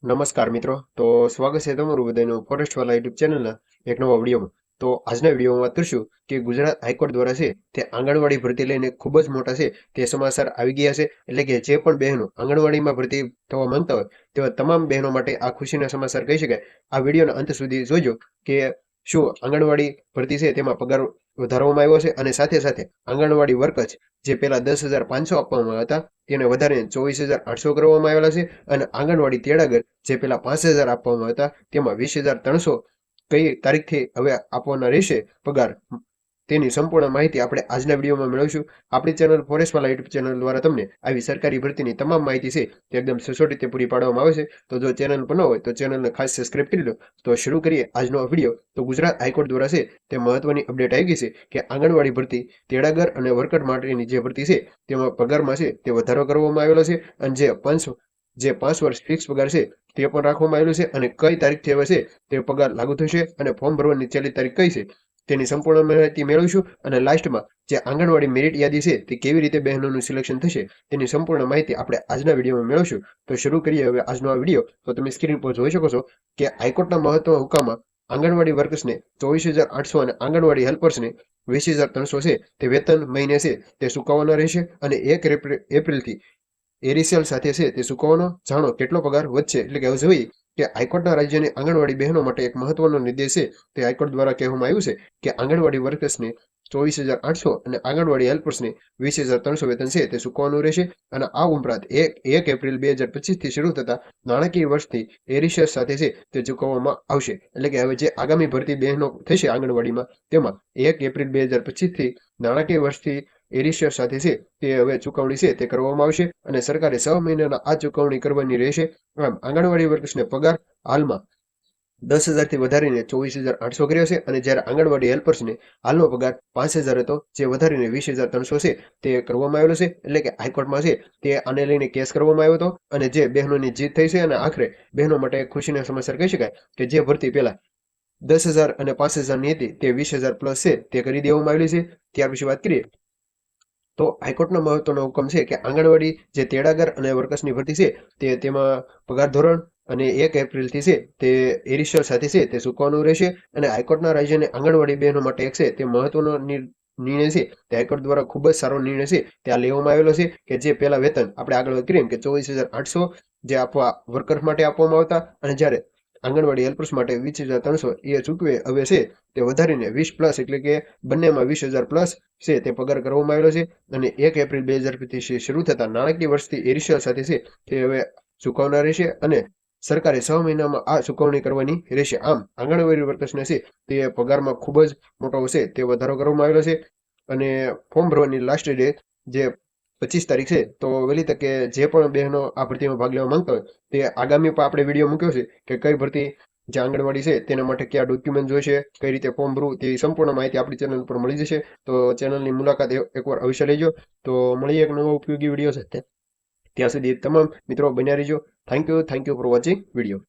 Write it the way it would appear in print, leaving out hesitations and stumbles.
નમસ્કાર મિત્રો. તો સ્વાગત છે તમારું બધાનું ફોરેસ્ટવાલા યુટ્યુબ ચેનલના એક નવા વિડીયોમાં. તો આજના વિડીયોમાં વાત કરીશું કે ગુજરાત હાઈકોર્ટ દ્વારા છે તે આંગણવાડી ભરતી લઈને ખૂબ જ મોટા છે તે સમાચાર આવી ગયા છે. એટલે કે જે પણ બહેનો આંગણવાડીમાં ભરતી થવા માંગતા હોય તેવા તમામ બહેનો માટે આ ખુશીના સમાચાર કહી શકાય. આ વિડીયોના અંત સુધી જોજો કે શું આંગણવાડી ભરતી છે તેમાં પગાર વધારવામાં આવ્યો છે, અને સાથે સાથે આંગણવાડી વર્કર્સ જે પહેલા 10,500 આપવામાં આવ્યા હતા તેને વધારીને 24,800 કરવામાં આવેલા છે, અને આંગણવાડી તેડાગર જે પેલા 5,000 આપવામાં હતા તેમાં 20,300 કઈ તારીખથી હવે આપવાના રહેશે પગાર, તેની સંપૂર્ણ માહિતી આપણે આજના વિડીયોમાં મેળવીશું. આપણી ચેનલ ફોરેસ્ટવાલા યુટ્યુબ ચેનલ દ્વારા તમને આવી સરકારી ભરતીની તમામ માહિતી છે તે એકદમ સચોટ રીતે પૂરી પાડવામાં આવે છે. તો જો ચેનલ પર ન હોય તો ચેનલને ખાસ સબસ્ક્રાઇબ કરી લો. તો શરૂ કરીએ આજનો વિડીયો. તો ગુજરાત હાઈકોર્ટ દ્વારા છે તે મહત્વની અપડેટ આવી ગઈ છે કે આંગણવાડી ભરતી તેડાગર અને વર્કર માટેની જે ભરતી છે તેમાં પગારમાં છે તે વધારો કરવામાં આવેલો છે, અને જે 5 વર્ષ ફિક્સ પગાર છે તે પણ રાખવામાં આવેલું છે, અને કઈ તારીખથી હવે છે તે પગાર લાગુ થશે અને ફોર્મ ભરવાની છેલ્લી તારીખ કઈ છે તેની સંપૂર્ણ માહિતી મેળવીશું. અને લાસ્ટમાં જે આંગણવાડી મેરિટ યાદી છે તે કેવી રીતે બહેનોનું સિલેક્શન થશે તેની સંપૂર્ણ માહિતી આપણે આજના વિડીયોમાં મેળવશું. તો શરૂ કરીએ હવે આજનો આ વિડીયો. તો તમે સ્ક્રીન પર જોઈ શકો છો કે હાઈકોર્ટના મહત્વના હુકમમાં આંગણવાડી વર્કર્સને 24,800 અને આંગણવાડી હેલ્પર્સને 20,300 છે તે વેતન મહિને છે તે ચૂકવવાના રહેશે, અને 1 એપ્રિલથી એરિસેલ સાથે છે તે ચૂકવવાનો. જાણો કેટલો પગાર વધશે. એટલે કે હવે જોઈએ કે હાઈકોર્ટના રાજ્યની આંગણવાડી બહેનો માટે એક મહત્વનો નિર્દેશ છે તે હાઈકોર્ટ દ્વારા કહેવામાં આવ્યું છે કે આંગણવાડી વર્કર્સને 24,800 અને આંગણવાડી હેલ્પર્સને 20,300 વેતન છે તે ચૂકવવાનું રહેશે. અને આ ઉપરાંત 1 એપ્રિલ 2025 થી શરૂ થતા નાણાકીય વર્ષથી એરિશિયસ સાથે છે તે ચૂકવવામાં આવશે. એટલે કે હવે જે આગામી ભરતી બહેનો થશે આંગણવાડીમાં તેમાં 1 એપ્રિલ 2025 થી નાણાકીય વર્ષથી એરિશિયસ સાથે છે તે હવે ચૂકવણી છે તે કરવામાં આવશે, અને સરકારે 6 મહિનાના આ ચૂકવણી કરવાની રહેશે. આમ આંગણવાડી વર્કર્સને પગાર હાલમાં 10,000 થી વધારીને 24,800 કર્યો છે, અને જ્યારે આંગણવાડી હેલ્પર્સને હાલનો પગાર 5,000 હતો જે વધારીને 20,300 છે તે કરવામાં આવેલો છે. એટલે કે હાઈકોર્ટમાં છે તે આને લઈને કેસ કરવામાં આવ્યો હતો, અને જે બહેનોની જીત થઈ છે, અને આખરે બહેનો માટે ખુશીના સમાચાર કહી શકાય કે જે ભરતી પહેલા 10,000 અને 5,000 ની હતી તે 20,000 પ્લસ છે તે કરી દેવામાં આવેલી છે. ત્યાર પછી વાત કરીએ તો હાઈકોર્ટનો મહત્વનો હુકમ છે કે આંગણવાડી જે તેડાગર અને વર્કર્સની ભરતી છે તેમાં પગાર ધોરણ અને 1 એપ્રિલથી છે તે એરિશિયલ સાથે છે તે ચૂકવવાનું રહેશે. અને હાઈકોર્ટના રાજ્યને આંગણવાડી બહેનો માટે એક છે તે મહત્વનો નિર્ણય છે તે હાઈકોર્ટ દ્વારા ખૂબ જ સારો નિર્ણય છે ત્યાં લેવામાં આવેલો છે કે જે પહેલા વેતન આપણે આગળ વાત કરીએ કે 24,800 જે આપવા વર્કર્સ માટે આપવામાં આવતા, અને જ્યારે આંગણવાડી હેલ્પર્સ માટે 20,300 એ ચૂકવે હવે છે તે વધારીને 20 પ્લસ, એટલે કે બંનેમાં 20,000 પ્લસ છે તે પગાર કરવામાં આવેલો છે. અને 1 એપ્રિલ 2025 શરૂ થતા નાણાકીય વર્ષથી એરિશિયલ સાથે છે તે હવે ચૂકવનાર રહેશે, અને સરકારે 6 મહિનામાં આ ચૂકવણી કરવાની રહેશે. આમ આંગણવાડી વર્કર્સને છે તે પગારમાં ખૂબ જ મોટો છે તે વધારો કરવામાં આવેલો છે. અને ફોર્મ ભરવાની લાસ્ટ ડેટ જે 25 તારીખ છે. તો વહેલી તકે જે પણ બહેનો આ ભરતીમાં ભાગ લેવા માંગતા હોય તે આગામી પણ આપણે વિડીયો મૂક્યો છે કે કઈ ભરતી જે આંગણવાડી છે તેના માટે કયા ડોક્યુમેન્ટ જોઈશે, કઈ રીતે ફોર્મ ભરવું, તે સંપૂર્ણ માહિતી આપણી ચેનલ પર મળી જશે. તો ચેનલની મુલાકાત એકવાર અવશ્ય લેજો. તો મળીએ એક નવો ઉપયોગી વિડીયો સાથે. ત્યાં સુધી તમામ મિત્રો બન્યા રહીજો. Thank you for watching video.